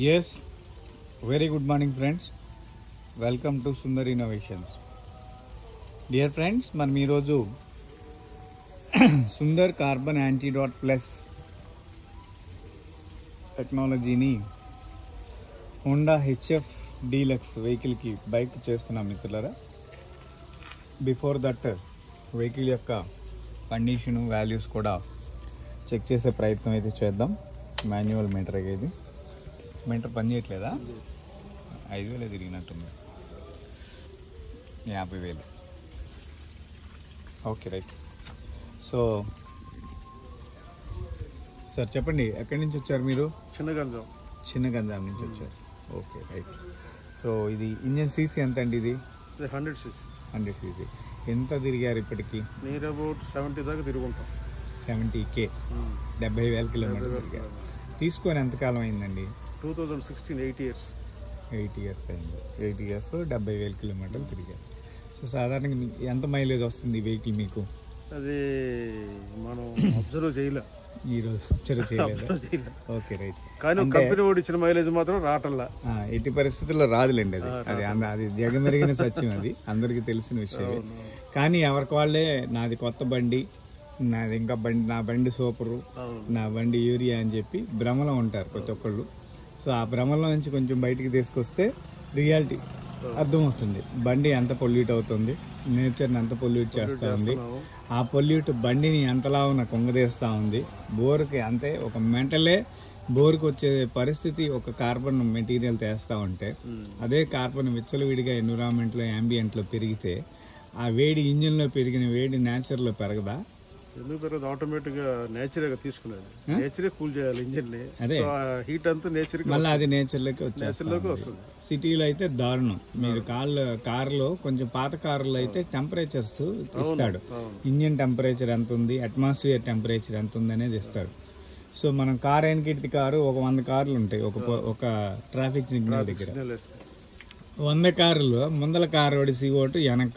Yes, very good morning friends. Welcome to Sundar Innovations. Dear friends, మనం ఈరోజు Sundar carbon antidote plus టెక్నాలజీని Honda HF deluxe వెహికల్కి bike చేస్తున్నాం మిత్రులారా. బిఫోర్ దట్ వెహికల్ యొక్క కండిషను వాల్యూస్ కూడా చెక్ చేసే ప్రయత్నం అయితే చేద్దాం. మాన్యువల్ మీటర్ ఇది మీటర్ పని చేయట్లేదా? 5,000 తిరిగినట్టుంది, 50,000. Okay right. సో సార్ చెప్పండి, ఎక్కడి నుంచి వచ్చారు మీరు? చిన్నగంజాం నుంచి వచ్చారు. Okay right. సో ఇది ఇంజన్ సీసీ ఎంత అండి? ఇది 100 cc. 100 cc. ఎంత తిరిగారు ఇప్పటికి? నియర్ అబౌట్ 70 దాకా తిరుగుంటాం. 70K, 70,000 కిలోమీటర్లు తిరిగారు. తీసుకొని ఎంతకాలం అయిందండి? 2016, 8 years. 8 years అయింది. 8 years 70,000 కిలోమీటర్లు తిరిగారు. సో సాధారణంగా ఎంత మైలేజ్ వస్తుంది ఈ వెహికల్ మీకు? అది మనం అబ్జర్వ్ చేయలే, ఈరోజు చేయలేదు. Okay right. కానీ కంపెనీ వాడు ఇచ్చిన మైలేజ్ మాత్రం రావటంలా. ఎట్టి పరిస్థితుల్లో రాదులేండి. అది జగమెరిగిన సత్యం, అది అందరికీ తెలిసిన విషయం. కానీ ఎవరికి వాళ్ళే నాది కొత్త బండి, నాది ఇంకా బండి, నా బండి సూపరు, నా బండి యూరియా అని చెప్పి భ్రమలో ఉంటారు ప్రతి ఒక్కళ్ళు. సో ఆ భ్రమలో నుంచి కొంచెం బయటికి తీసుకొస్తే రియాలిటీ అర్థమవుతుంది. బండి ఎంత పొల్యూట్ అవుతుంది, నేచర్ని ఎంత పొల్యూట్ చేస్తూ ఉంది, ఆ పొల్యూట్ బండిని ఎంతలా ఉన్న కుంగదీస్తూ ఉంది. బోర్కి అంతే ఒక మెంటలే బోర్కి వచ్చే పరిస్థితి ఒక కార్బన్ మెటీరియల్ తెస్తూ ఉంటే, అదే కార్బన్ విచ్చలవిడిగా ఎన్విరాన్మెంట్లో యాంబియంట్లో పెరిగితే ఆ వేడి ఇంజిన్లో పెరిగిన వేడి నేచర్లో పెరగదా? ఎందుకు పెరగదు? ఆటోమేటిక్ గా నేచర్ గా తీసుకునేది, నేచరే కూల్ చేయాలి ఇంజిన్ ని. అదే హీట్ అంతా నేచర్ మళ్ళీ అది నేచర్లోకి వస్తుంది. సిటీలో అయితే దారుణం. మీరు కారులో కొంచెం పాత కారులో అయితే టెంపరేచర్స్ ఇస్తాడు. ఇంజిన్ టెంపరేచర్ ఎంత ఉంది, అట్మాస్ఫియర్ టెంపరేచర్ ఎంత ఉంది అనేది ఇస్తాడు. సో మనం కార్ ఎన్కిటి కారు ఒక 100 కార్లు ఉంటాయి ఒక ట్రాఫిక్ సిగ్నల్ దగ్గర. 100 కారులో ముందల కారోడి CO2, వెనక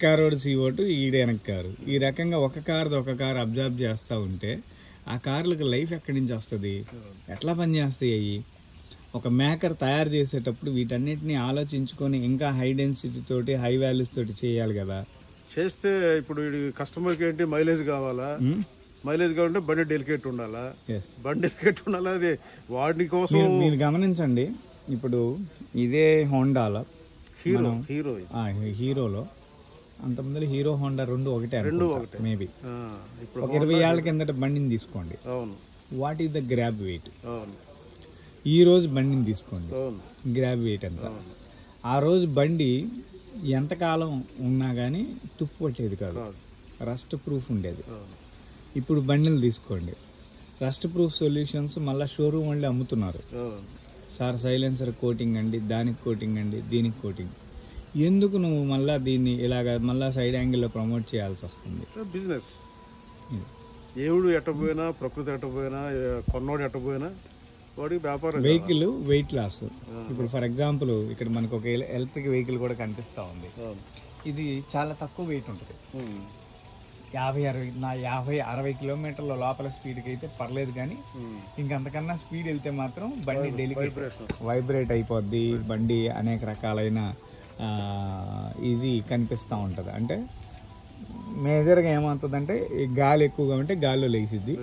కారోడి CO2, వెనక కారు. ఈ రకంగా ఒక కారు అబ్జర్వ్ చేస్తూ ఉంటే ఆ కార్లకు లైఫ్ ఎక్కడి నుంచి వస్తుంది? ఎట్లా పనిచేస్తాయి అవి? ఒక మేకర్ తయారు చేసేటప్పుడు వీటన్నిటిని ఆలోచించుకొని ఇంకా హై డెన్సిటీ తోటి, హై వాల్యూస్ తోటి చేయాలి కదా. చేస్తే ఇప్పుడు కస్టమర్కి ఏంటి మైలేజ్ కావాలా? మైలేజ్ కావాలంటే బండి డెలికేట్ ఉండాలా? బండి డెలికేట్ ఉండాలా? అది వాడి కోసం మీరు గమనించండి. ఇప్పుడు ఇదే హోండాలో హీరోలో అంతమంది హీరో హోండా రెండు ఒకటే మేబీ. ఒక 20 ఏళ్ల కిందట బండిని తీసుకోండి, what is the grab weight? ఈ రోజు బండిని తీసుకోండి, గ్రాబ్ వెయిట్ ఎంత? ఆ రోజు బండి ఎంతకాలం ఉన్నా కానీ తుప్పు పట్టేది కాదు, రస్ట్ ప్రూఫ్ ఉండేది. ఇప్పుడు బండిలు తీసుకోండి, రస్ట్ ప్రూఫ్ సొల్యూషన్స్ మళ్ళీ షోరూమ్ వాళ్ళు అమ్ముతున్నారు. సార్ సైలెన్సర్ కోటింగ్ అండి, దానికి కోటింగ్ అండి, దీనికి కోటింగ్. ఎందుకు నువ్వు మళ్ళీ దీన్ని ఇలాగ మళ్ళీ సైడ్ యాంగిల్లో ప్రమోట్ చేయాల్సి వస్తుంది? బిజినెస్. ఏవుడు ఎట్టపోయినా, ప్రకృతి ఎట్టపోయినా, కొన్నోడు ఎట్టపోయినా వాడికి వ్యాపారం. Vehicle weight loss. ఇప్పుడు ఫర్ ఎగ్జాంపుల్ ఇక్కడ మనకు ఒక ఎలక్ట్రిక్ వెహికల్ కూడా కనిపిస్తూ ఉంది. ఇది చాలా తక్కువ వెయిట్ ఉంటుంది, 50-60 కిలోమీటర్ల లోపల స్పీడ్కి అయితే పర్లేదు. కానీ ఇంకంతకన్నా స్పీడ్ వెళ్తే మాత్రం బండి డెలికేట్, వైబ్రేట్ అయిపోద్ది బండి. అనేక రకాలైన ఇది కనిపిస్తూ ఉంటుంది. అంటే మేజర్గా ఏమవుతుందంటే గాలి ఎక్కువగా ఉంటే గాలిలో లేచిద్ది,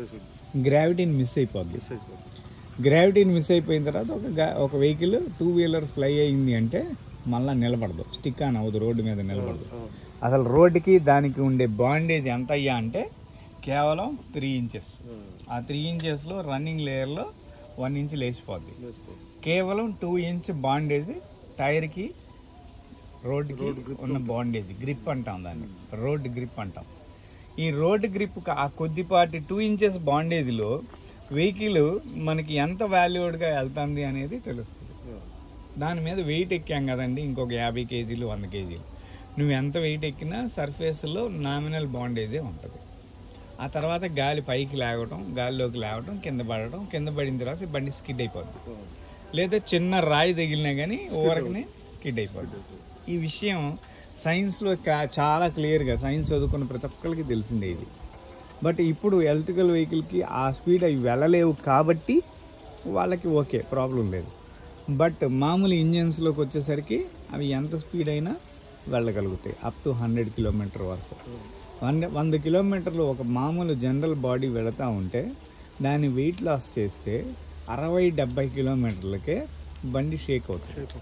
గ్రావిటీని మిస్ అయిపోద్ది. గ్రావిటీని మిస్ అయిపోయిన తర్వాత ఒక వెహికల్ 2 వీలర్ ఫ్లై అయింది అంటే మళ్ళీ నిలబడదు, స్టిక్ ఆన్ అవ్వదు, రోడ్డు మీద నిలబడదు. అసలు రోడ్డుకి దానికి ఉండే బాండేజ్ ఎంత అయ్యా అంటే కేవలం 3 inches. ఆ 3 inchesలో రన్నింగ్ లేయర్లో 1 inch లేచిపోద్ది. కేవలం 2 inch బాండేజ్ టైర్కి, రోడ్డుకి ఉన్న బాండేజ్, గ్రిప్ అంటాం దాన్ని, రోడ్ గ్రిప్ అంటాం. ఈ రోడ్ గ్రిప్ ఆ కొద్దిపాటి 2 inches బాండేజ్లో వెహికల్ మనకి ఎంత వాల్యూడ్గా వెళ్తుంది అనేది తెలుస్తుంది. దాని మీద వెయిట్ ఎక్కాం కదండి, ఇంకొక 50 kgs 100 kgs. నువ్వు ఎంత వెయిట్ ఎక్కినా సర్ఫేస్లో నామినల్ బాండేజే ఉంటుంది. ఆ తర్వాత గాలి పైకి లేవటం, గాలిలోకి లేవటం, కింద పడటం, కింద పడిన తర్వాత బండి స్కిడ్ అయిపోద్ది. లేదా చిన్న రాయి తగిలినా కానీ ఓవరకనే స్కిడ్ అయిపోద్ది. ఈ విషయం సైన్స్లో చాలా క్లియర్గా, సైన్స్ చదువుకున్న ప్రతి ఒక్కరికి తెలిసిందే ఇది. బట్ ఇప్పుడు ఎలక్ట్రికల్ వెహికల్కి ఆ స్పీడ్ అవి వెళ్ళలేవు కాబట్టి వాళ్ళకి ఓకే, ప్రాబ్లం లేదు. బట్ మామూలు ఇంజన్స్లోకి వచ్చేసరికి అవి ఎంత స్పీడ్ అయినా వెళ్ళగలుగుతాయి, అప్ టు 100 కిలోమీటర్ వరకు. 100 కిలోమీటర్లు ఒక మామూలు జనరల్ బాడీ వెళతా ఉంటే దాన్ని వెయిట్ లాస్ చేస్తే 60-70 కిలోమీటర్లకే బండి షేక్ అవుతుంది.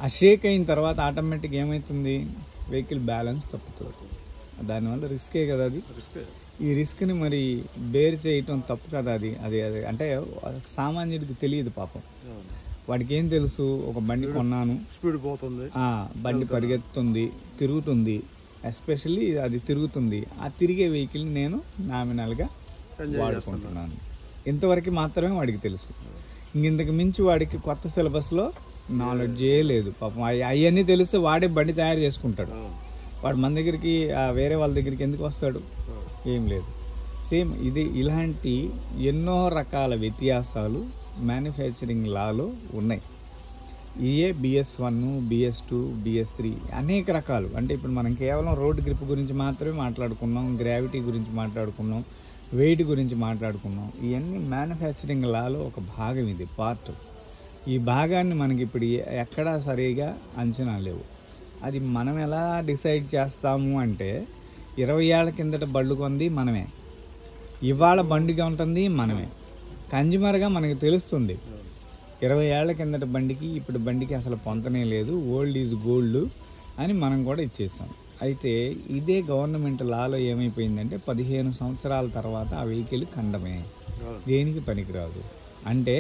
ఆ షేక్ అయిన తర్వాత ఆటోమేటిక్ ఏమవుతుంది, వెహికల్ బ్యాలెన్స్ తప్పుతుంది. దానివల్ల రిస్కే కదా అది. ఈ రిస్క్ని మరి బేర్ చేయటం తప్పు కదా అది. అది అంటే సామాన్యుడికి తెలియదు పాపం. వాడికి ఏం తెలుసు, ఒక బండి కొన్నాను, స్పీడ్ పోతుంది, బండి పరిగెత్తుతుంది, తిరుగుతుంది, ఎస్పెషల్లీ అది తిరుగుతుంది, ఆ తిరిగే వెహికల్ని నేను నామినల్గా వాడుకుంటున్నాను, ఇంతవరకు మాత్రమే వాడికి తెలుసు. ఇంతకు మించి వాడికి కొత్త సిలబస్లో నాలెడ్జే లేదు పాపం. అవన్నీ తెలిస్తే వాడే బండి తయారు చేసుకుంటాడు. వాడు మన దగ్గరికి వేరే వాళ్ళ దగ్గరికి ఎందుకు వస్తాడు, ఏం లేదు. సేమ్ ఇది ఇలాంటి ఎన్నో రకాల వ్యత్యాసాలు మ్యానుఫ్యాక్చరింగ్ లాలో ఉన్నాయి. BS1, BS2, BS3 అనేక రకాలు. అంటే ఇప్పుడు మనం కేవలం రోడ్ గ్రిప్ గురించి మాత్రమే మాట్లాడుకున్నాం, గ్రావిటీ గురించి మాట్లాడుకున్నాం, వెయిట్ గురించి మాట్లాడుకున్నాం. ఇవన్నీ మ్యానుఫ్యాక్చరింగ్ లాలో ఒక భాగం, ఇది పార్ట్. ఈ భాగాన్ని మనకి ఇప్పుడు ఎక్కడా సరిగా అంచనా లేవు. అది మనం ఎలా డిసైడ్ చేస్తాము అంటే 20 ఏళ్ల కిందట బళ్ళు కొంది మనమే, ఇవాళ బండిగా ఉంటుంది మనమే. కన్జ్యూమర్గా మనకు తెలుస్తుంది 20 ఏళ్ల కిందట బండికి ఇప్పుడు బండికి అసలు పొంతనే లేదు, ఓల్డ్ ఈజ్ గోల్డ్ అని మనం కూడా ఇచ్చేసాం. అయితే ఇదే గవర్నమెంట్ లాలో ఏమైపోయిందంటే 15 సంవత్సరాల తర్వాత ఆ వెహికల్ ఖండమే, దేనికి పనికిరాదు. అంటే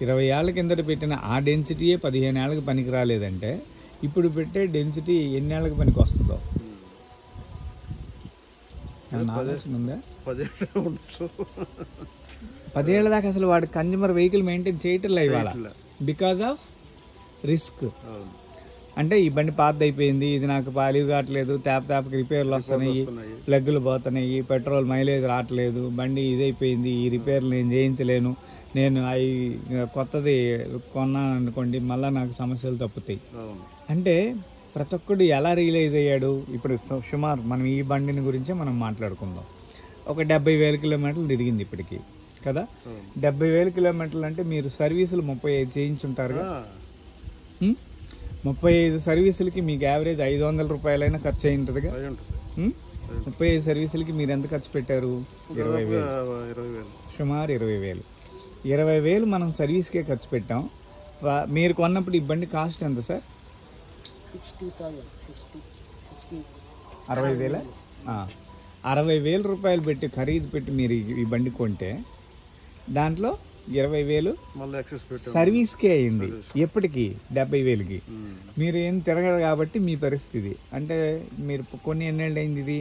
20 ఏళ్ల కిందట పెట్టిన ఆ డెన్సిటీయే 15 ఏళ్ళకి పనికి రాలేదంటే ఇప్పుడు పెట్టే డెన్సిటీ ఎన్ని ఏళ్ళకి పనికి వస్తుందో ఆలోచన ఉందా? 10 ఏళ్ళ దాకా అసలు వాడు కన్జ్యూమర్ వెహికల్ మెయింటైన్ చేయటం లేదు ఇవాళ, బికాస్ ఆఫ్ రిస్క్. అంటే ఈ బండి పాత అయిపోయింది, ఇది నాకు పాలివ్ కావట్లేదు, ట్యాప్కి రిపేర్లు వస్తున్నాయి, ప్లగ్గులు పోతున్నాయి, పెట్రోల్ మైలేజ్ రావట్లేదు, బండి ఇదైపోయింది, ఈ రిపేర్లు నేను చేయించలేను, నేను అవి కొత్తది కొన్నాను అనుకోండి మళ్ళీ నాకు సమస్యలు తప్పుతాయి. అంటే ప్రతి ఒక్కడు ఎలా రియలైజ్ అయ్యాడు? ఇప్పుడు సుమారు మనం ఈ బండిని గురించే మనం మాట్లాడుకుందాం. ఒక 70,000 కిలోమీటర్లు తిరిగింది ఇప్పటికి కదా. 70,000 కిలోమీటర్లు అంటే మీరు సర్వీసులు 35 చేయించుంటారు. 35 సర్వీసులకి మీకు యావరేజ్ 500 రూపాయలైనా ఖర్చు అయి ఉంటుందిగా. 35 సర్వీసులకి మీరు ఎంత ఖర్చు పెట్టారు? 20,000, సుమారు 20,000. 20,000 మనం సర్వీస్కే ఖర్చు పెట్టాం. మీరు కొన్నప్పుడు ఈ బండి కాస్ట్ ఎంత సార్? 60,000. 60,000 రూపాయలు పెట్టి ఖరీదు పెట్టి మీరు ఈ బండి కొంటే దాంట్లో 20,000 సర్వీస్కే అయింది. ఎప్పటికి? 70,000కి. మీరు ఏం తిరగరు కాబట్టి మీ పరిస్థితి. అంటే మీరు కొన్ని ఎన్నేళ్ళు అయింది ఇది?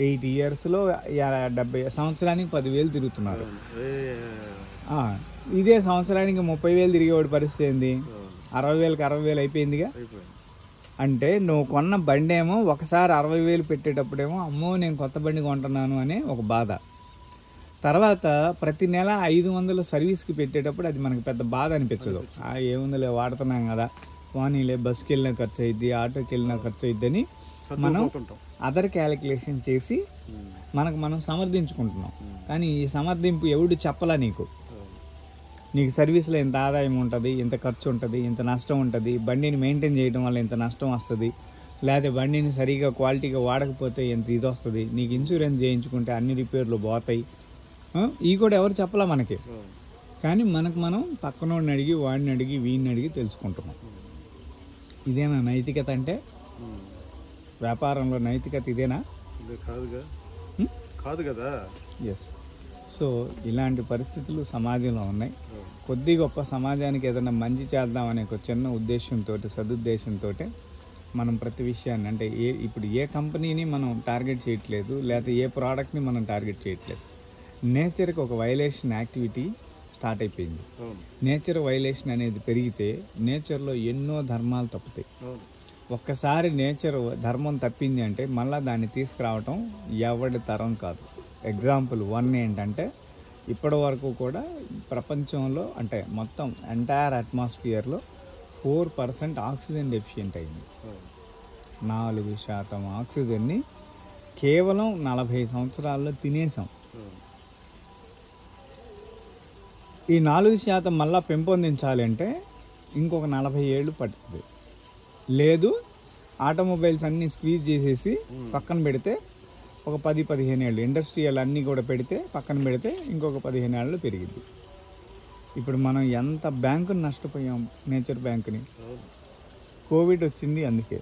8 ఇయర్స్లో 70 సంవత్సరానికి 10,000 తిరుగుతున్నారు. ఇదే సంవత్సరానికి 30,000 తిరిగేవాడి పరిస్థితి ఏంది? 60,000కి 60,000 అయిపోయిందిగా. అంటే నువ్వు కొన్న బండి ఏమో ఒకసారి 60,000 పెట్టేటప్పుడేమో అమ్మో నేను కొత్త బండి కొంటున్నాను అనే ఒక బాధ. తర్వాత ప్రతి నెల 500 సర్వీస్కి పెట్టేటప్పుడు అది మనకు పెద్ద బాధ అనిపించదు. ఏముందిలే వాడుతున్నాం కదా, పోనీలే బస్కి వెళ్ళినా ఖర్చు అయ్యిద్ది, ఆటోకి వెళ్ళినా ఖర్చు అయ్యిద్దని మనం అదర్ క్యాలిక్యులేషన్ చేసి మనకు మనం సమర్థించుకుంటున్నాం. కానీ ఈ సమర్థింపు ఎవడు చెప్పలా నీకు సర్వీస్లో ఇంత ఆదాయం ఉంటుంది, ఇంత ఖర్చు ఉంటుంది, ఇంత నష్టం ఉంటుంది, బండిని మెయింటైన్ చేయడం వల్ల ఇంత నష్టం వస్తుంది, లేకపోతే బండిని సరిగా క్వాలిటీగా వాడకపోతే ఎంత ఇది వస్తుంది, నీకు ఇన్సూరెన్స్ చేయించుకుంటే అన్ని రిపేర్లు పోతాయి, ఇవి కూడా ఎవరు చెప్పలా మనకి. కానీ మనకు మనం పక్కనోడిని అడిగి వాడిని అడిగి వీడిని అడిగి తెలుసుకుంటున్నాం. ఇదేనా నైతికత? అంటే వ్యాపారంలో నైతికత ఇదేనా? కాదు కదా. ఎస్. సో ఇలాంటి పరిస్థితులు సమాజంలో ఉన్నాయి. కొద్ది గొప్ప సమాజానికి ఏదైనా మంచి చేద్దామనే ఒక చిన్న ఉద్దేశంతో, సదుద్దేశంతో మనం ప్రతి విషయాన్ని, అంటే ఇప్పుడు ఏ కంపెనీని మనం టార్గెట్ చేయట్లేదు, లేకపోతే ఏ ప్రోడక్ట్ని మనం టార్గెట్ చేయట్లేదు. నేచర్కి ఒక వైలేషన్ యాక్టివిటీ స్టార్ట్ అయిపోయింది. నేచర్ వైలేషన్ అనేది పెరిగితే నేచర్లో ఎన్నో ధర్మాలు తప్పుతాయి. ఒక్కసారి నేచర్ ధర్మం తప్పింది అంటే మళ్ళీ దాన్ని తీసుకురావటం ఎవరి తరం కాదు. ఎగ్జాంపుల్ 1 ఏంటంటే ఇప్పటి వరకు కూడా ప్రపంచంలో అంటే మొత్తం ఎంటైర్ అట్మాస్ఫియర్లో 4% ఆక్సిజన్ డెఫిషియెంట్ అయింది. 4% ఆక్సిజన్ని కేవలం 40 సంవత్సరాల్లో తినేసాం. ఈ 4% మళ్ళా పెంపొందించాలి అంటే ఇంకొక 40 ఏళ్ళు పడుతుంది. లేదు ఆటోమొబైల్స్ అన్నీ స్క్వీజ్ చేసేసి పక్కన పెడితే ఒక 10-15 ఏళ్ళు, ఇండస్ట్రియల్ అన్నీ కూడా పెడితే పక్కన పెడితే ఇంకొక 15 ఏళ్ళు పెరిగింది. ఇప్పుడు మనం ఎంత బ్యాంకుని నష్టపోయాం, నేచర్ బ్యాంకుని. కోవిడ్ వచ్చింది అందుకే.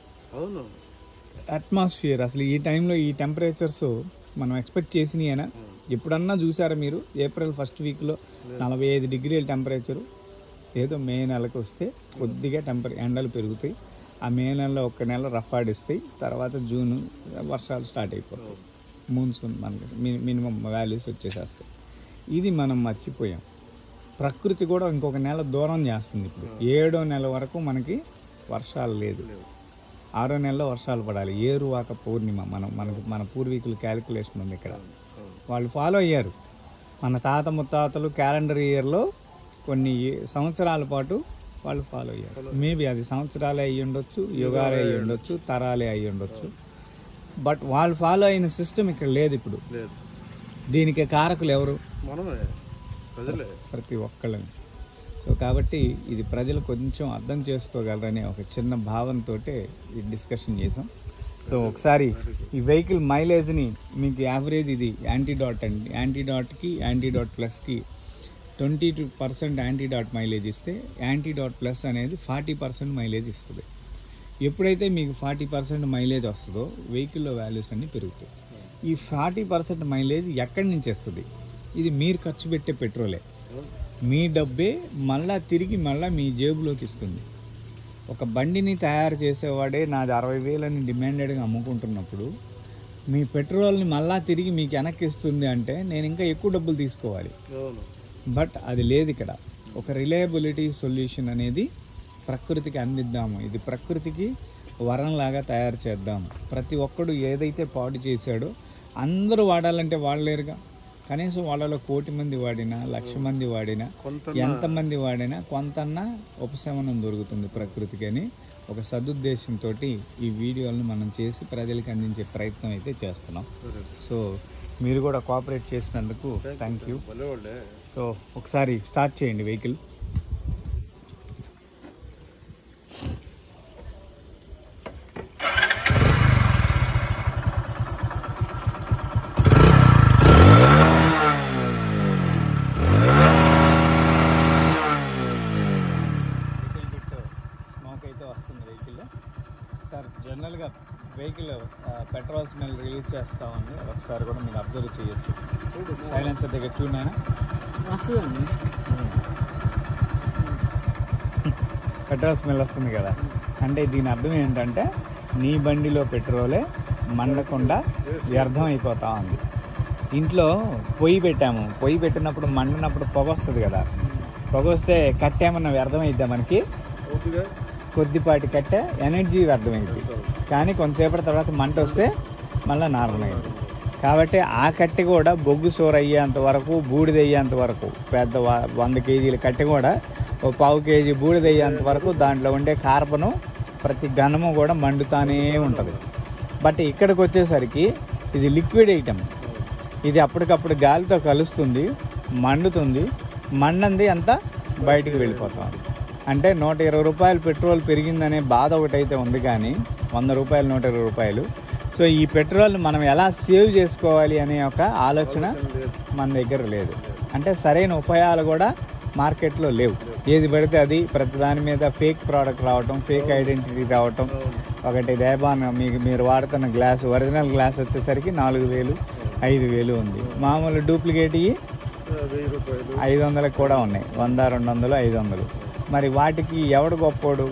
అట్మాస్ఫియర్ అసలు ఈ టైంలో ఈ టెంపరేచర్స్ మనం ఎక్స్పెక్ట్ చేసినాయనా? ఎప్పుడన్నా చూసారా మీరు? ఏప్రిల్ ఫస్ట్ వీక్లో 45 డిగ్రీల టెంపరేచరు. ఏదో మే నెలకు వస్తే కొద్దిగా ఎండలు పెరుగుతాయి. ఆ మే నెలలో ఒక్క నెల రఫ్ ఆడిస్తాయి. తర్వాత జూన్ వర్షాలు స్టార్ట్ అయిపోతాయి. మూన్సూన్ మనకి మినిమం వాల్యూస్ వచ్చేసేస్తాయి. ఇది మనం మర్చిపోయాం. ప్రకృతి కూడా ఇంకొక నెల దూరం చేస్తుంది. ఇప్పుడు 7వ నెల వరకు మనకి వర్షాలు లేదు. 6వ నెలలో వర్షాలు పడాలి. ఏరువాక పౌర్ణిమ మన పూర్వీకుల క్యాలిక్యులేషన్ ఉంది ఇక్కడ. వాళ్ళు ఫాలో అయ్యారు. మన తాత ముత్తాతలు క్యాలెండర్ ఇయర్లో కొన్ని సంవత్సరాల పాటు వాళ్ళు ఫాలో అయ్యారు. మేబీ అది సంవత్సరాలే అయ్యి ఉండొచ్చు, యుగాలే అయ్యి ఉండొచ్చు, తరాలే అయ్యి ఉండొచ్చు. బట్ వాళ్ళు ఫాలో అయిన సిస్టమ్ ఇక్కడ లేదు ఇప్పుడు. దీనికి కారకులు ఎవరు? ప్రతి ఒక్కళ్ళని. సో కాబట్టి ఇది ప్రజలు కొంచెం అర్థం చేసుకోగలరనే ఒక చిన్న భావనతోటే ఈ డిస్కషన్ చేసాం. సో ఒకసారి ఈ వెహికల్ మైలేజ్ని మీకు యావరేజ్ ఇది యాంటీడాట్ అండి. యాంటీడాట్కి యాంటీడాట్ ప్లస్కి 22% యాంటీడాట్ మైలేజ్ ఇస్తే యాంటీడాట్ ప్లస్ అనేది 40% మైలేజ్ ఇస్తుంది. ఎప్పుడైతే మీకు 40% మైలేజ్ వస్తుందో వెహికల్లో వాల్యూస్ అన్నీ పెరుగుతాయి. ఈ 40% మైలేజ్ ఎక్కడి నుంచి వస్తుంది? ఇది మీరు ఖర్చు పెట్టే పెట్రోలే. మీ డబ్బే తిరిగి మీ జేబులోకి ఇస్తుంది. ఒక బండిని తయారు చేసేవాడే నాది 60,000 అని డిమాండెడ్గా అమ్ముకుంటున్నప్పుడు మీ పెట్రోల్ని తిరిగి మీకు వెనక్కి ఇస్తుంది అంటే నేను ఇంకా ఎక్కువ డబ్బులు తీసుకోవాలి. బట్ అది లేదు ఇక్కడ. ఒక రిలయబిలిటీ సొల్యూషన్ అనేది ప్రకృతికి అందిద్దాము. ఇది ప్రకృతికి వరంలాగా తయారు చేద్దాము. ప్రతి ఒక్కడు ఏదైతే పాడు చేశాడో అందరూ వాడాలంటే వాడలేరుగా. కనీసం వాళ్ళలో 1,000,000 మంది వాడినా, 1,00,000 మంది వాడినా, ఎంతమంది వాడినా కొంతన్నా ఉపశమనం దొరుకుతుంది ప్రకృతికి అని ఒక సదుద్దేశంతో ఈ వీడియోలను మనం చేసి ప్రజలకు అందించే ప్రయత్నం అయితే చేస్తున్నాం. సో మీరు కూడా కోఆపరేట్ చేసినందుకు థ్యాంక్ యూ. సో ఒకసారి స్టార్ట్ చేయండి వెహికల్. స్మోక్ అయితే వస్తుంది వెహికల్లో. సార్ జనరల్గా వెహికల్ పెట్రోల్ స్మెల్ రిలీజ్ చేస్తూ ఉంది. ఒకసారి కూడా మీరు అబ్జర్వ్ చేయొచ్చు. సైలెన్సర్ దగ్గర చూడైనా వస్తుందండి. పెట్రోల్ స్మెల్ వస్తుంది కదా. అంటే దీని అర్థం ఏంటంటే నీ బండిలో పెట్రోలే మండకుండా వ్యర్థం అయిపోతా ఉంది. ఇంట్లో పొయ్యి పెట్టాము. పొయ్యి పెట్టినప్పుడు మండినప్పుడు పొగ వస్తుంది కదా. పొగ వస్తే కట్టేమన్నా వ్యర్థం అయిద్దా? మనకి కొద్దిపాటి కట్టే ఎనర్జీ వ్యర్థమైంది. కానీ కొంతసేపటి తర్వాత మంట వస్తే మళ్ళీ నార్మల్ అయింది. కాబట్టి ఆ కట్టె కూడా బొగ్గు సోర్ అయ్యేంత వరకు, బూడిద అయ్యేంత వరకు, పెద్ద 100 కేజీల కట్టె కూడా 1/4 కేజీ బూడిద అయ్యేంత వరకు దాంట్లో ఉండే కార్బను ప్రతి ఘనము కూడా మండుతానే ఉంటుంది. బట్ ఇక్కడికి వచ్చేసరికి ఇది లిక్విడ్ ఐటమ్. ఇది అప్పటికప్పుడు గాలితో కలుస్తుంది, మండుతుంది. మండంది అంతా బయటికి వెళ్ళిపోతుంది. అంటే 120 రూపాయలు పెట్రోల్ పెరిగిందనే బాధ ఒకటైతే ఉంది, కానీ 100 రూపాయలు 120 రూపాయలు. సో ఈ పెట్రోల్ని మనం ఎలా సేవ్ చేసుకోవాలి అనే ఒక ఆలోచన మన దగ్గర లేదు. అంటే సరైన ఉపాయాలు కూడా మార్కెట్లో లేవు. ఏది పడితే అది ప్రతి దాని మీద ఫేక్ ప్రోడక్ట్ రావటం, ఫేక్ ఐడెంటిటీ రావటం. ఒకటి రేబాన్ మీరు వాడుతున్న గ్లాస్, ఒరిజినల్ గ్లాస్ వచ్చేసరికి 4,000, 5,000 ఉంది. మామూలు డూప్లికేట్ 500 కూడా ఉన్నాయి. 100, 200, 500. మరి వాటికి ఎవడు గొప్పోడు,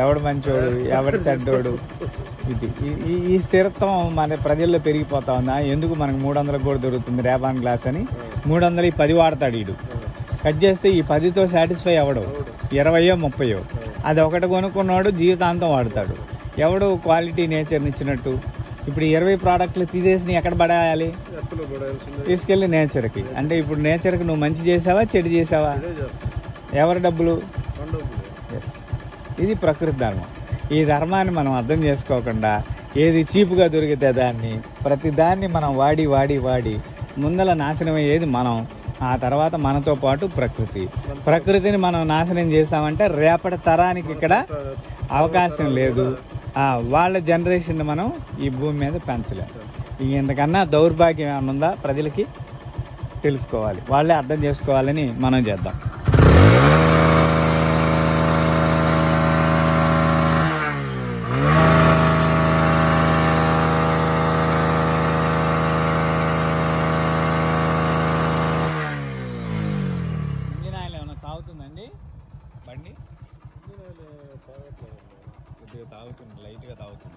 ఎవడు మంచోడు, ఎవడు చెడ్డోడు? ఇది ఈ స్థిరత్వం మన ప్రజల్లో పెరిగిపోతా ఉందా? ఎందుకు మనకు 300 కూడా దొరుకుతుంది రేబాన్ గ్లాస్ అని. 300 10 వాడతాడు వీడు. కట్ చేస్తే ఈ 10తో సాటిస్ఫై అవ్వడు. 20, 30 అది ఒకటి కొనుక్కున్నాడు జీవితాంతం వాడతాడు. ఎవడు క్వాలిటీ నేచర్ని ఇచ్చినట్టు? ఇప్పుడు 20 ప్రోడక్ట్లు తీసేసి ఎక్కడ పడేయాలి? తీసుకెళ్ళి నేచర్కి. అంటే ఇప్పుడు నేచర్కి నువ్వు మంచి చేసావా, చెడు చేసావా? ఎవరి డబ్బులు? ఇది ప్రకృతి ధర్మం. ఈ ధర్మాన్ని మనం అర్థం చేసుకోకుండా ఏది చీప్గా దొరికితే దాన్ని ప్రతి దాన్ని మనం వాడి వాడి వాడి ముందల నాశనం అయ్యేది మనం, ఆ తర్వాత మనతో పాటు ప్రకృతిని మనం నాశనం చేసామంటే రేపటి తరానికి ఇక్కడ అవకాశం లేదు. వాళ్ళ జనరేషన్ మనం ఈ భూమి మీద పెంచలేము. ఇంతకన్నా దౌర్భాగ్యం ఏమైనా ఉందా ప్రజలకి? తెలుసుకోవాలి, వాళ్ళే అర్థం చేసుకోవాలని మనం చేద్దాం. ఇంజిన్ ఆయిల్ ఏమైనా తాగుతుందండి బండి? కొద్దిగా తాగుతుంది, లైట్గా తాగుతుంది.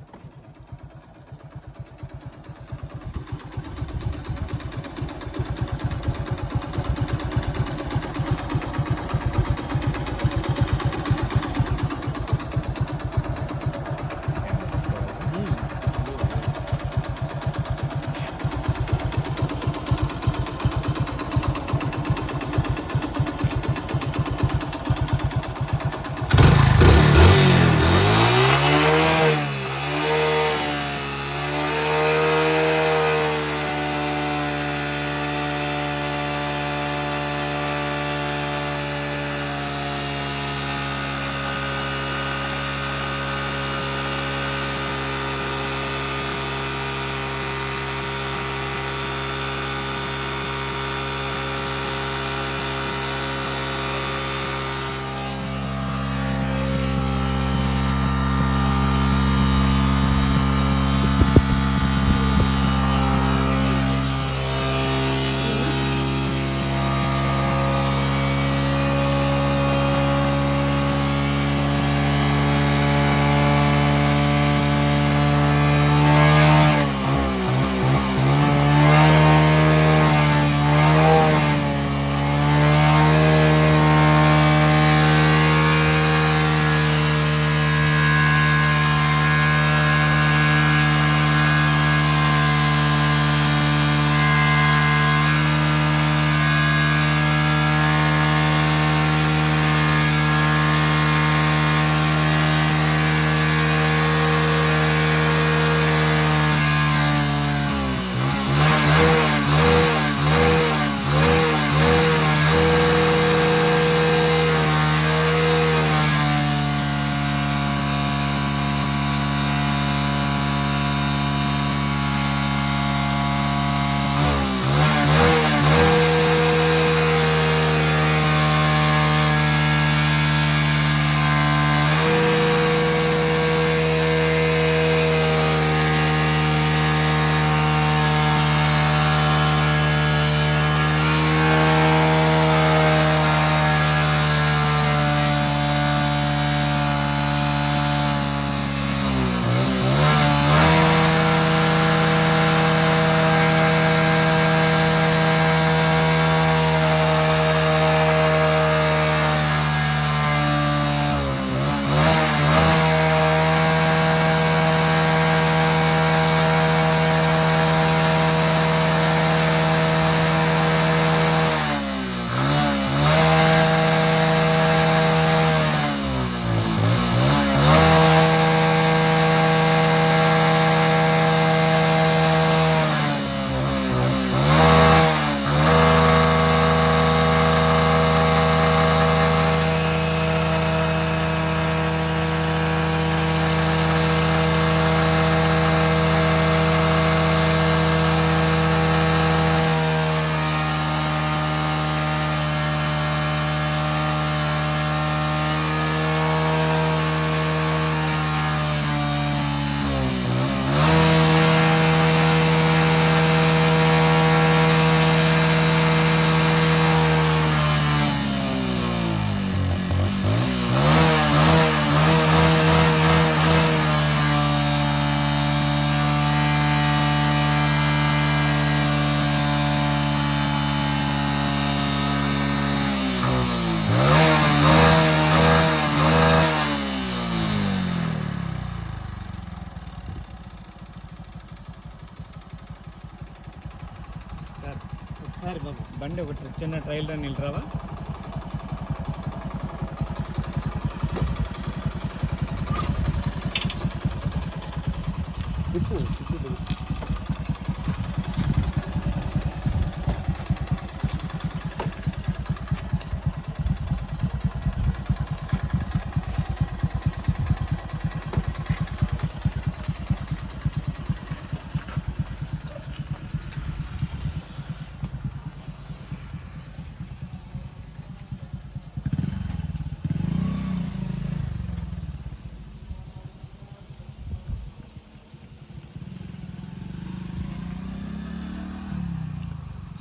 బండి ఒకటి చిన్న ట్రైల్ రన్ వెళ్ళరావా?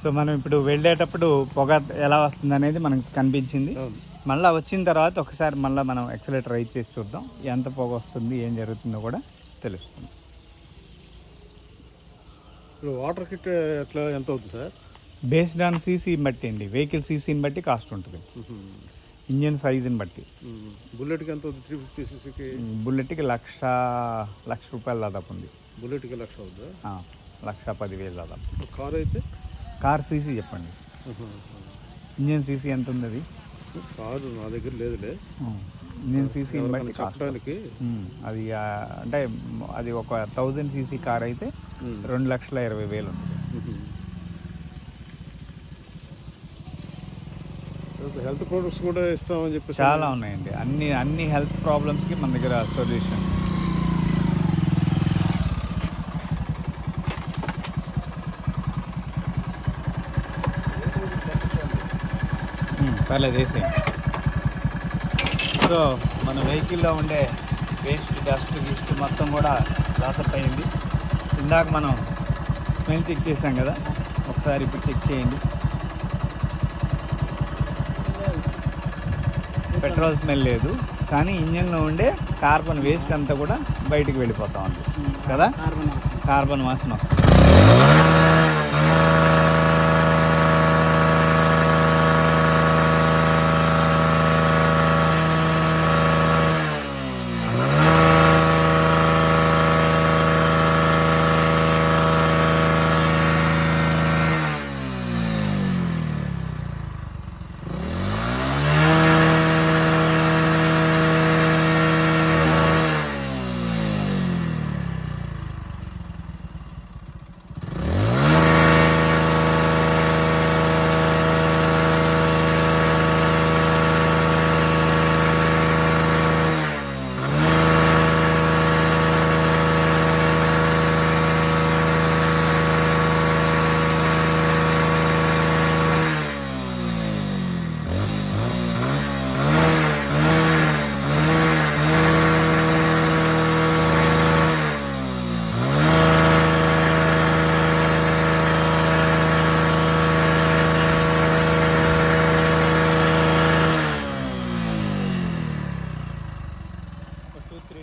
సో మనం ఇప్పుడు వెళ్ళేటప్పుడు పొగ ఎలా వస్తుంది అనేది మనకు కనిపించింది. మళ్ళీ వచ్చిన తర్వాత ఒకసారి మళ్ళీ మనం ఎక్సలేటర్ రైజ్ చేసి చూద్దాం, ఎంత పొగ వస్తుంది, ఏం జరుగుతుందో కూడా తెలుస్తుంది. ఇప్పుడు వాటర్ కిట్ ఎట్లా ఎంత అవుతుంది సార్? బేస్డ్ ఆన్ సీసీని బట్టి అండి, వెహికల్ సీసీని బట్టి కాస్ట్ ఉంటుంది, ఇంజిన్ సైజుని బట్టి. బుల్లెట్కి ఎంత అవుతుంది? 350 cc బుల్లెట్కి లక్ష రూపాయలు దాదాపు ఉంది. బుల్లెట్కి 1,00,000 అవుతుందా? 1,10,000 దాదాపు. కార్ అయితే? కార్ సీసీ చెప్పండి, ఇంజిన్ సీసీ ఎంత ఉంది? అది కారు నా దగ్గర లేదులే. ఇంజిన్ సీసీని బట్టి చెప్పడానికి అది అంటే అది ఒక 1000 cc కార్ అయితే 2,20,000 ఉంటుంది. హెల్త్ ప్రొడక్ట్స్ కూడా ఇస్తామని చెప్పి చాలా ఉన్నాయండి. అన్ని హెల్త్ ప్రాబ్లమ్స్కి మన దగ్గర సొల్యూషన్. పర్లేదు వేసేయండి. సో మన వెహికల్లో ఉండే వేస్ట్, డస్ట్ గిస్ట్ మొత్తం కూడా లాసప్ అయింది. ఇందాక మనం స్మెల్ చెక్ చేసాం కదా, ఒకసారి ఇప్పుడు చెక్ చేయండి. పెట్రోల్ స్మెల్ లేదు, కానీ ఇంజన్లో ఉండే కార్బన్ వేస్ట్ అంతా కూడా బయటికి వెళ్ళిపోతా ఉంది కదా, కార్బన్ వాసన వస్తుంది.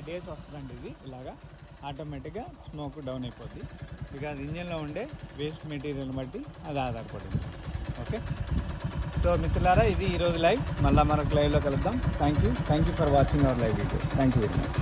డేస్ వస్తుందండి ఇది ఇలాగా ఆటోమేటిక్గా స్మోక్ డౌన్ అయిపోద్ది. బికాజ్ ఇంజన్లో ఉండే వేస్ట్ మెటీరియల్ బట్టి అది ఆధారపడింది. ఓకే, సో మిత్రులారా, ఇది ఈరోజు లైవ్. మళ్ళీ మరొక లైవ్లో కలుద్దాం. Thank you for watching our live video. Thank you very much.